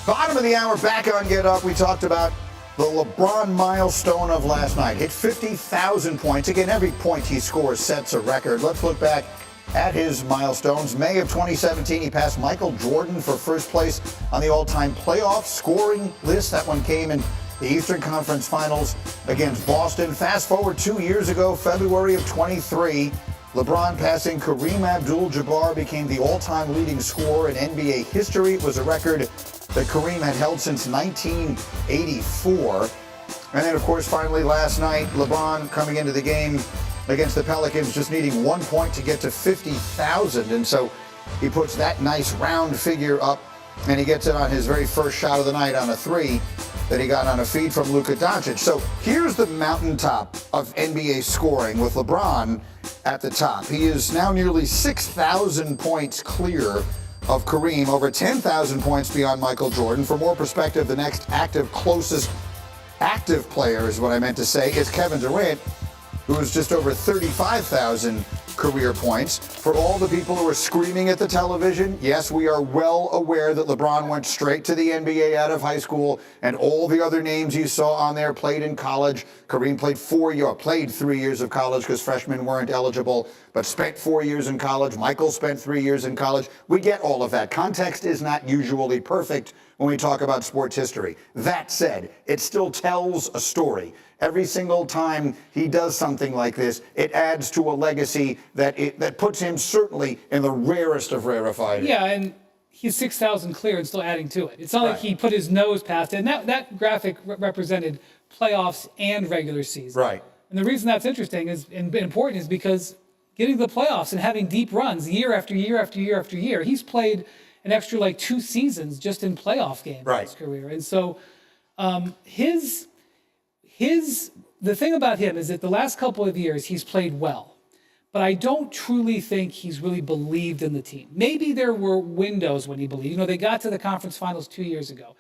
Bottom of the hour, back on Get Up. We talked about the LeBron milestone of last night. Hit 50,000 points. Again, every point he scores sets a record. Let's look back at his milestones. May of 2017, he passed Michael Jordan for first place on the all-time playoff scoring list. That one came in the Eastern Conference Finals against Boston. Fast forward 2 years ago, February of 23, LeBron passing Kareem Abdul-Jabbar became the all-time leading scorer in NBA history. It was a record that Kareem had held since 1984. And then, of course, finally last night, LeBron coming into the game against the Pelicans, just needing 1 point to get to 50,000. And so he puts that nice round figure up, and he gets it on his very first shot of the night on a three that he got on a feed from Luka Doncic. So here's the mountaintop of NBA scoring with LeBron at the top. He is now nearly 6,000 points clear of Kareem, over 10,000 points beyond Michael Jordan. For more perspective, the next closest active player is what I meant to say, is Kevin Durant, who is just over 35,000 career points. For all the people who are screaming at the television, yes, we are well aware that LeBron went straight to the NBA out of high school, and all the other names you saw on there played in college. Kareem played 3 years of college because freshmen weren't eligible, but spent 4 years in college. Michael spent 3 years in college. We get all of that. Context is not usually perfect when we talk about sports history. That said, it still tells a story. Every single time he does something like this, it adds to a legacy that puts him certainly in the rarest of rarefied. Yeah, and he's 6,000 clear and still adding to it. It's not like he put his nose past it. And that graphic represented playoffs and regular season. Right. And the reason that's interesting and important is because getting to the playoffs and having deep runs year after year after year after year, he's played an extra 2 seasons just in playoff games in his career. And so the thing about him is that the last couple of years he's played well, but I don't truly think he's really believed in the team. Maybe there were windows when he believed. They got to the conference finals 2 years ago.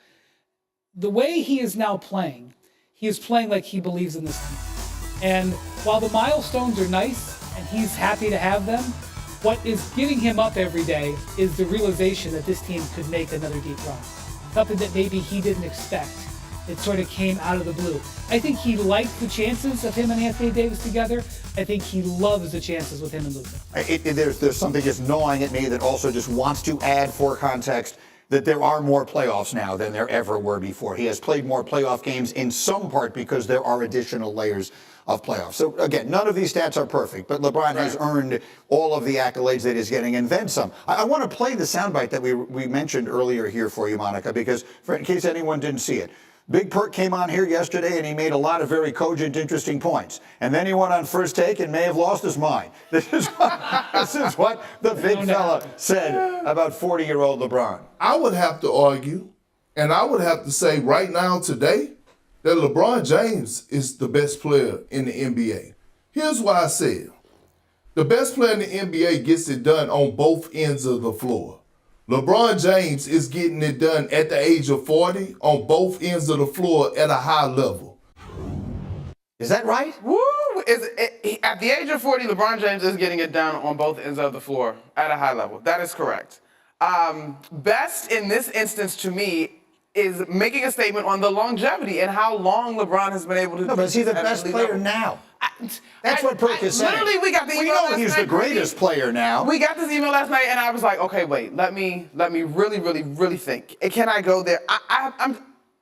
The way he is now playing, he is playing like he believes in this team. And while the milestones are nice and he's happy to have them, what is getting him up every day is the realization that this team could make another deep run. Something that maybe he didn't expect. It sort of came out of the blue. I think he liked the chances of him and Anthony Davis together. I think he loves the chances with him and Luka. There's something just gnawing at me that also just wants to add for context that there are more playoffs now than there ever were before. He has played more playoff games in some part because there are additional layers of playoffs. So again, none of these stats are perfect, but LeBron has earned all of the accolades that he's getting and then some. I want to play the soundbite that we mentioned earlier here for you, Monica, because in case anyone didn't see it. Big Perk came on here yesterday and he made a lot of very cogent, interesting points. And then he went on First Take and may have lost his mind. This is what the big fella said about 40-year-old LeBron. I would have to argue, and I would have to say right now today, that LeBron James is the best player in the NBA. Here's why I said, the best player in the NBA gets it done on both ends of the floor. LeBron James is getting it done at the age of 40 on both ends of the floor at a high level. Is that right? Woo! At the age of 40, LeBron James is getting it done on both ends of the floor at a high level. That is correct. Best in this instance to me is making a statement on the longevity and how long LeBron has been able to do. No, but is he the best player now? That's what Perk is saying. Literally, we got the email last night. We know he's the greatest player now. We got this email last night, and I was like, okay, wait, let me really, really, really think. Can I go there?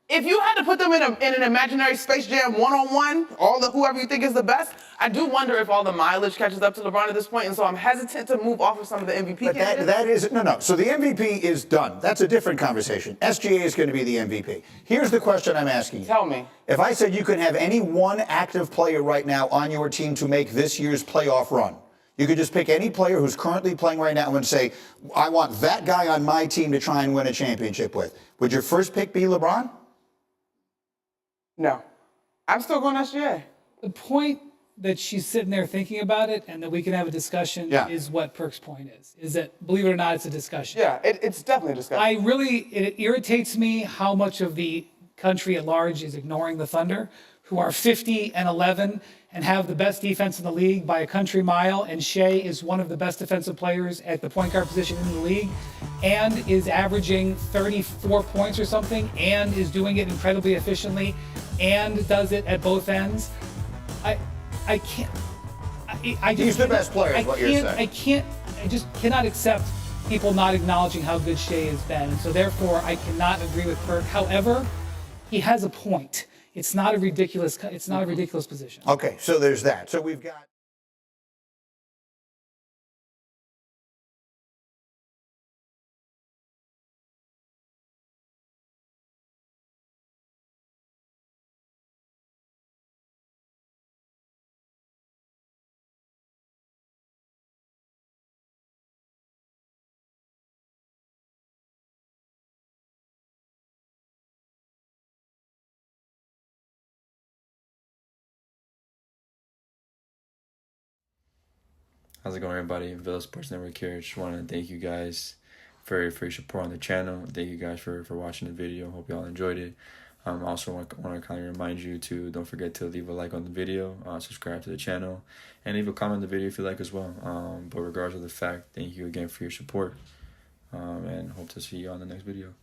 If you had to put them in an imaginary Space Jam one-on-one, whoever you think is the best, I do wonder if all the mileage catches up to LeBron at this point, and so I'm hesitant to move off of some of the MVP candidates. That is, no. So the MVP is done. That's a different conversation. SGA is going to be the MVP. Here's the question I'm asking you. Tell me. If I said you could have any one active player right now on your team to make this year's playoff run, you could just pick any player who's currently playing right now and say, I want that guy on my team to try and win a championship with. Would your first pick be LeBron? No. I'm still going SGA. The point that she's sitting there thinking about it and that we can have a discussion is what Perk's point is that, believe it or not, it's a discussion. Yeah, it's definitely a discussion. It irritates me how much of the country at large is ignoring the Thunder, who are 50-11 and have the best defense in the league by a country mile, and Shea is one of the best defensive players at the point guard position in the league, and is averaging 34 points or something, and is doing it incredibly efficiently, and does it at both ends. I can't. I just He's the best player, is what you're saying. I just cannot accept people not acknowledging how good Shea has been, and so therefore I cannot agree with Kirk. However, he has a point. It's not a ridiculous position. Okay, so there's that. So we've got. How's it going, everybody? Villa Sports Network here. Just want to thank you guys for your support on the channel. Thank you guys for watching the video. Hope you all enjoyed it. Also want to kind of remind you to don't forget to leave a like on the video, subscribe to the channel, and leave a comment on the video if you like as well. But regardless of the fact, thank you again for your support, and hope to see you on the next video.